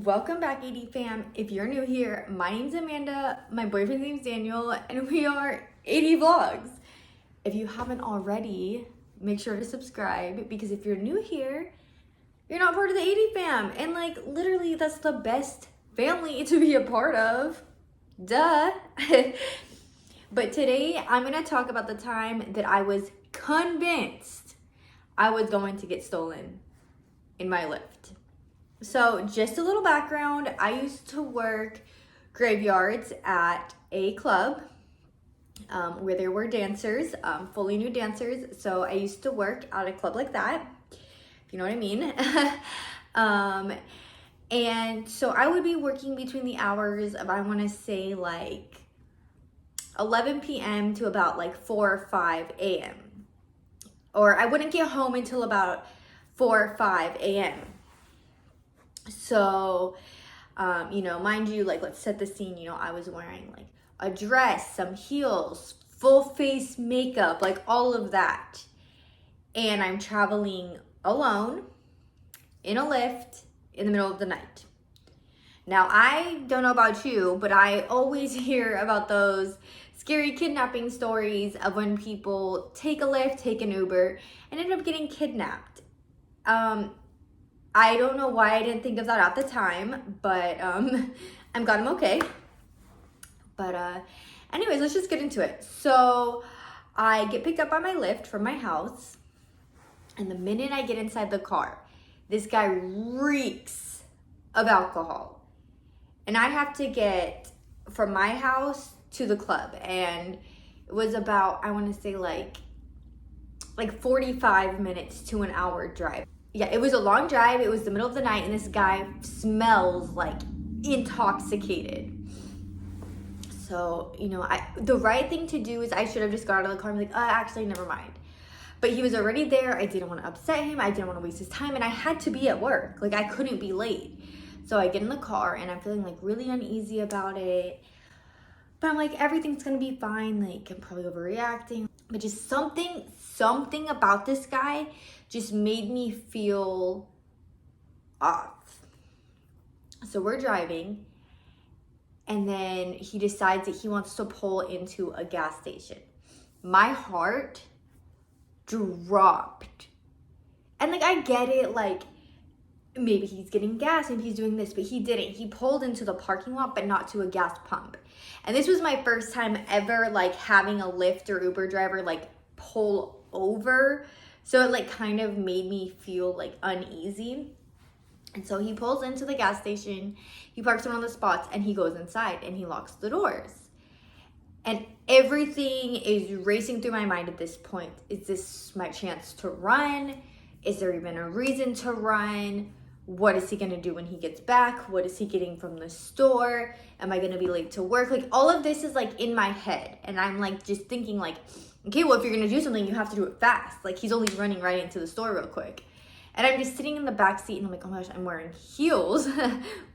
Welcome back, AD fam. If you're new here, my name's Amanda, my boyfriend's name's Daniel, and we are AD Vlogs. If you haven't already, make sure to subscribe, because if you're new here, you're not part of the AD fam. And like, literally, that's the best family to be a part of. Duh. But today, I'm gonna talk about the time that I was convinced I was going to get stolen in my Lyft. So just a little background, I used to work graveyards at a club where there were dancers, fully nude dancers. So I used to work at a club like that, if you know what I mean. And so I would be working between the hours of, I wanna say like 11 p.m. to about like 4 or 5 a.m. Or I wouldn't get home until about 4 or 5 a.m. So, mind you, like, let's set the scene, I was wearing like a dress, some heels, full face makeup, like all of that. And I'm traveling alone in a Lyft in the middle of the night. Now, I don't know about you, but I always hear about those scary kidnapping stories of when people take a Lyft, take an Uber, and end up getting kidnapped. I don't know why I didn't think of that at the time, but I'm glad I'm okay. But anyways, let's just get into it. So I get picked up by my Lyft from my house, and the minute I get inside the car, this guy reeks of alcohol. And I have to get from my house to the club, and it was about, I want to say like 45 minutes to an hour drive. Yeah, it was a long drive. It was the middle of the night, and this guy smells like intoxicated. So, the right thing to do is I should have just got out of the car and be like, actually, never mind. But he was already there. I didn't want to upset him. I didn't want to waste his time, and I had to be at work. Like, I couldn't be late. So I get in the car, and I'm feeling like really uneasy about it. But I'm like, everything's gonna be fine. Like, I'm probably overreacting. But just something about this guy just made me feel off. So we're driving, and then he decides that he wants to pull into a gas station. My heart dropped. And like, I get it, like, maybe he's getting gas and he's doing this, but he didn't. He pulled into the parking lot, but not to a gas pump. And this was my first time ever like having a Lyft or Uber driver like pull over. So it like kind of made me feel like uneasy. And so he pulls into the gas station, he parks in one of the spots, and he goes inside and he locks the doors. And everything is racing through my mind at this point. Is this my chance to run? Is there even a reason to run? What is he gonna do when he gets back? What is he getting from the store? Am I gonna be late to work? Like, all of this is like in my head, and I'm like just thinking like, okay, well, if you're gonna do something, you have to do it fast. Like, he's only running right into the store real quick. And I'm just sitting in the back seat, and I'm like, oh my gosh, I'm wearing heels.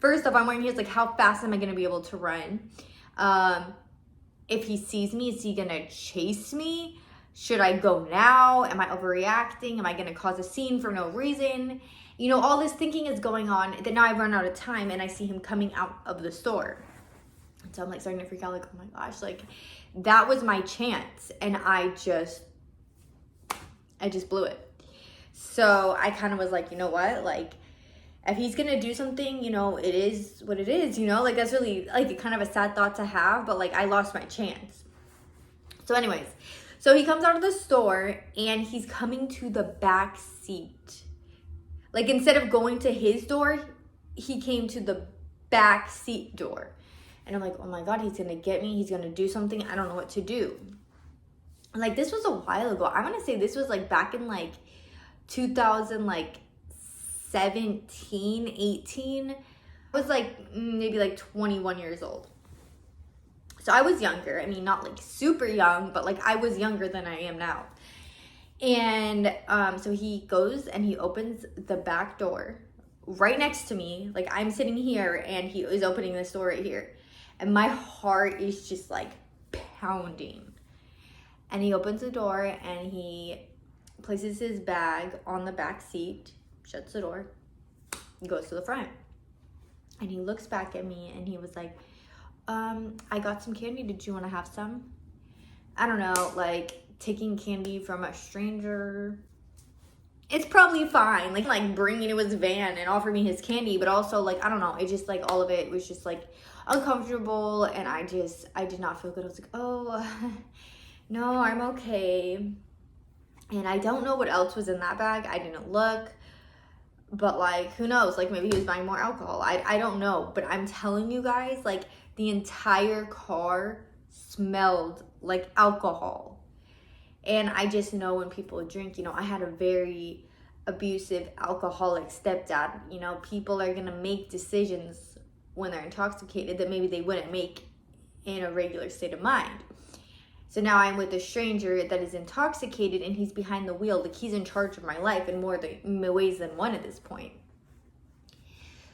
First off, I'm wearing heels. Like, how fast am I gonna be able to run? If he sees me, is he gonna chase me? Should I go now? Am I overreacting? Am I gonna cause a scene for no reason? All this thinking is going on. Then now I've run out of time, and I see him coming out of the store. And so I'm like starting to freak out, like, oh my gosh, like that was my chance. And I just blew it. So I kind of was like, you know what? Like, if he's gonna do something, it is what it is, like that's really like kind of a sad thought to have, but like I lost my chance. So anyways, so he comes out of the store and he's coming to the back seat. Like, instead of going to his door, he came to the back seat door. And I'm like, oh my God, he's gonna get me. He's gonna do something. I don't know what to do. Like, this was a while ago. I wanna say this was like back in like 2017, 18. I was like maybe like 21 years old. So I was younger. I mean, not like super young, but like I was younger than I am now. And so he goes and he opens the back door right next to me. Like, I'm sitting here and he is opening this door right here. And my heart is just like pounding. And he opens the door and he places his bag on the back seat, shuts the door, and goes to the front. And he looks back at me and he was like, I got some candy. Did you want to have some? I don't know, like taking candy from a stranger, it's probably fine. Like bringing to his van and offering me his candy, but also like, I don't know. It just like all of it was just like uncomfortable. And I did not feel good. I was like, oh, no, I'm okay. And I don't know what else was in that bag. I didn't look. But like, who knows? Like maybe he was buying more alcohol. I don't know. But I'm telling you guys, like the entire car smelled like alcohol. And I just know when people drink, you know, I had a very abusive alcoholic stepdad. You know, people are going to make decisions when they're intoxicated that maybe they wouldn't make in a regular state of mind. So now I'm with a stranger that is intoxicated and he's behind the wheel. Like he's in charge of my life in more ways than one at this point.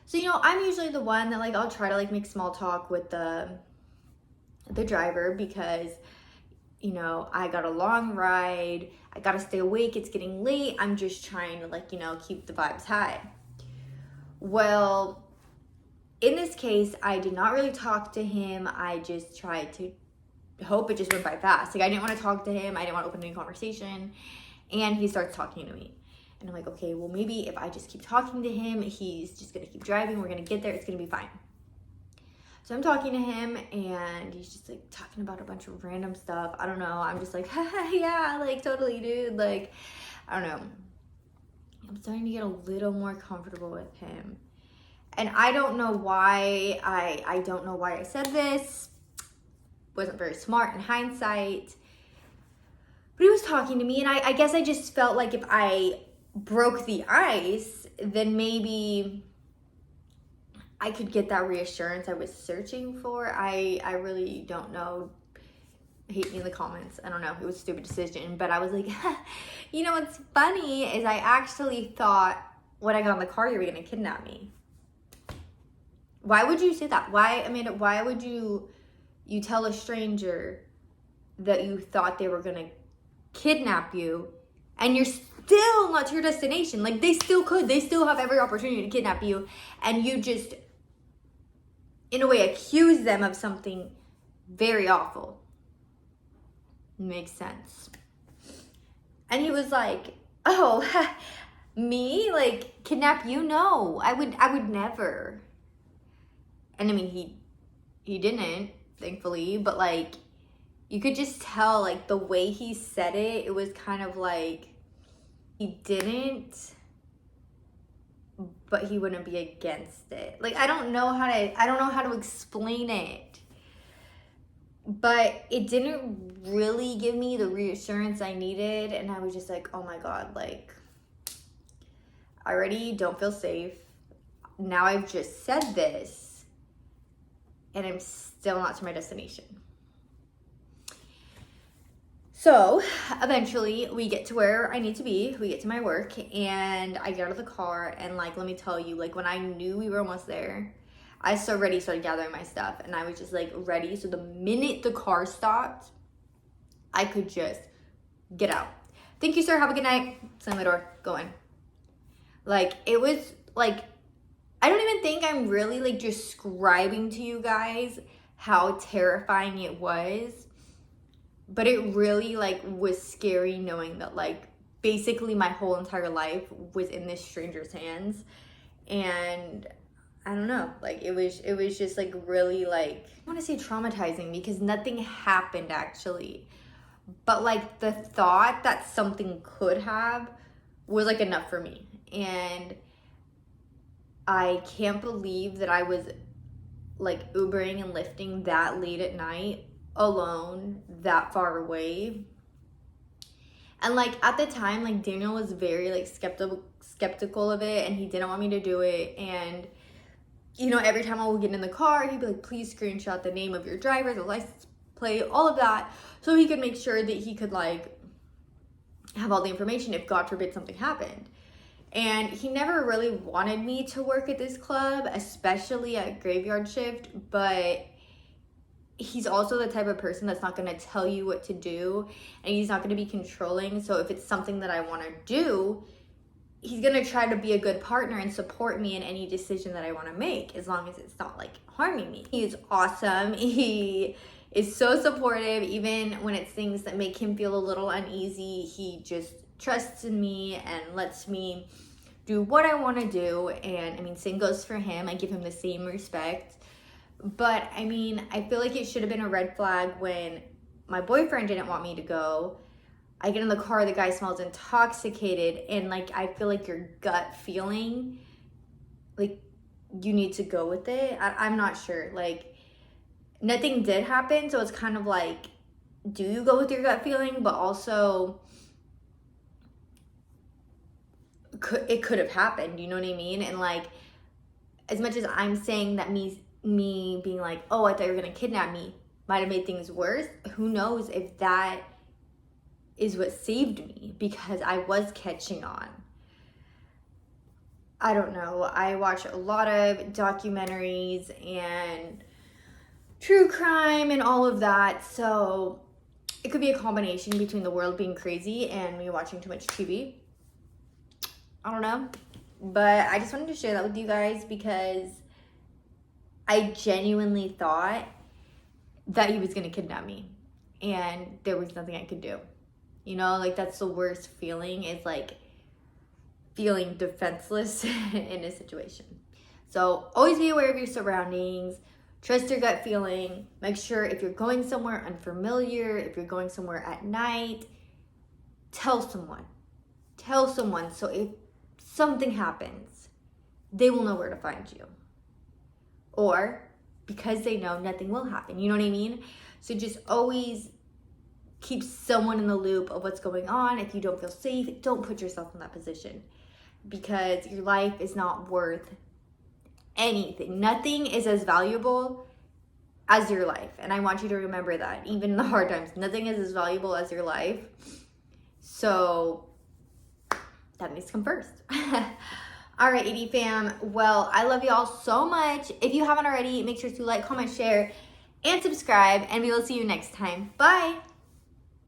So, you know, I'm usually the one that like, I'll try to like make small talk with the driver because, you know, I got a long ride. I got to stay awake. It's getting late. I'm just trying to like, you know, keep the vibes high. Well, in this case, I did not really talk to him. I just tried to hope it just went by fast. Like I didn't want to talk to him. I didn't want to open any conversation. And he starts talking to me. And I'm like, okay, well maybe if I just keep talking to him, he's just going to keep driving. We're going to get there. It's going to be fine. So I'm talking to him and he's just like talking about a bunch of random stuff. I don't know. I'm just like, yeah, like totally, dude. Like, I don't know. I'm starting to get a little more comfortable with him. And I don't know why. I don't know why I said this. Wasn't very smart in hindsight. But he was talking to me and I guess I just felt like if I broke the ice, then maybe I could get that reassurance I was searching for. I really don't know. Hate me in the comments. I don't know. It was a stupid decision. But I was like, you know what's funny is I actually thought when I got in the car, you were going to kidnap me. Why would you say that? Why, Amanda, why would you tell a stranger that you thought they were going to kidnap you and you're still not to your destination? Like they still could. They still have every opportunity to kidnap you. And you just, in a way, accuse them of something very awful. Makes sense. And he was like, oh, me? Like, kidnap you? No, I would never. And I mean, he didn't, thankfully, but like, you could just tell, like, the way he said it, it was kind of like, he didn't, but he wouldn't be against it. Like, I don't know how to explain it. But it didn't really give me the reassurance I needed. And I was just like, oh my God, like, I already don't feel safe. Now I've just said this. And I'm still not to my destination. So eventually we get to where I need to be. We get to my work and I get out of the car and like, let me tell you, like when I knew we were almost there, I started gathering my stuff and I was just like ready. So the minute the car stopped, I could just get out. Thank you, sir. Have a good night. Slam the door. Go in. Like it was like, I don't even think I'm really like describing to you guys how terrifying it was. But it really like was scary knowing that like basically my whole entire life was in this stranger's hands. And I don't know, like it was just like really like, I want to say traumatizing because nothing happened actually. But like the thought that something could have was like enough for me. And I can't believe that I was like Ubering and lifting that late at night alone that far away. And like at the time, like Daniel was very like skeptical of it and he didn't want me to do it. And you know, every time I would get in the car, he'd be like, please screenshot the name of your driver, the license plate, all of that, so he could make sure that he could like have all the information if God forbid something happened. And he never really wanted me to work at this club, especially at graveyard shift, but he's also the type of person that's not going to tell you what to do and he's not going to be controlling. So if it's something that I want to do, he's gonna try to be a good partner and support me in any decision that I want to make, as long as it's not like harming me. He is awesome. He is so supportive, even when it's things that make him feel a little uneasy. He just trusts in me and lets me do what I want to do. And I mean, same goes for him. I give him the same respect. But I mean, I feel like it should have been a red flag when my boyfriend didn't want me to go. I get in the car, the guy smells intoxicated, and like, I feel like your gut feeling, like, you need to go with it. I'm not sure. Like, nothing did happen, so it's kind of like, do you go with your gut feeling? But also, it could have happened, you know what I mean? And like, as much as I'm saying that me being like, oh, I thought you were gonna kidnap me, might have made things worse, who knows if that is what saved me, because I was catching on. I don't know. I watch a lot of documentaries and true crime and all of that, so it could be a combination between the world being crazy and me watching too much TV. I don't know. But I just wanted to share that with you guys, because I genuinely thought that he was going to kidnap me, and there was nothing I could do. You know, like, that's the worst feeling, is like feeling defenseless in a situation. So always be aware of your surroundings. Trust your gut feeling. Make sure if you're going somewhere unfamiliar, if you're going somewhere at night, tell someone. Tell someone, so if something happens, they will know where to find you. Or because they know, nothing will happen. You know what I mean? So just always keep someone in the loop of what's going on. If you don't feel safe, don't put yourself in that position, because your life is not worth anything. Nothing is as valuable as your life. And I want you to remember that, even in the hard times, nothing is as valuable as your life. So that needs to come first. All right, AD fam. Well, I love y'all so much. If you haven't already, make sure to like, comment, share, and subscribe, and we will see you next time. Bye.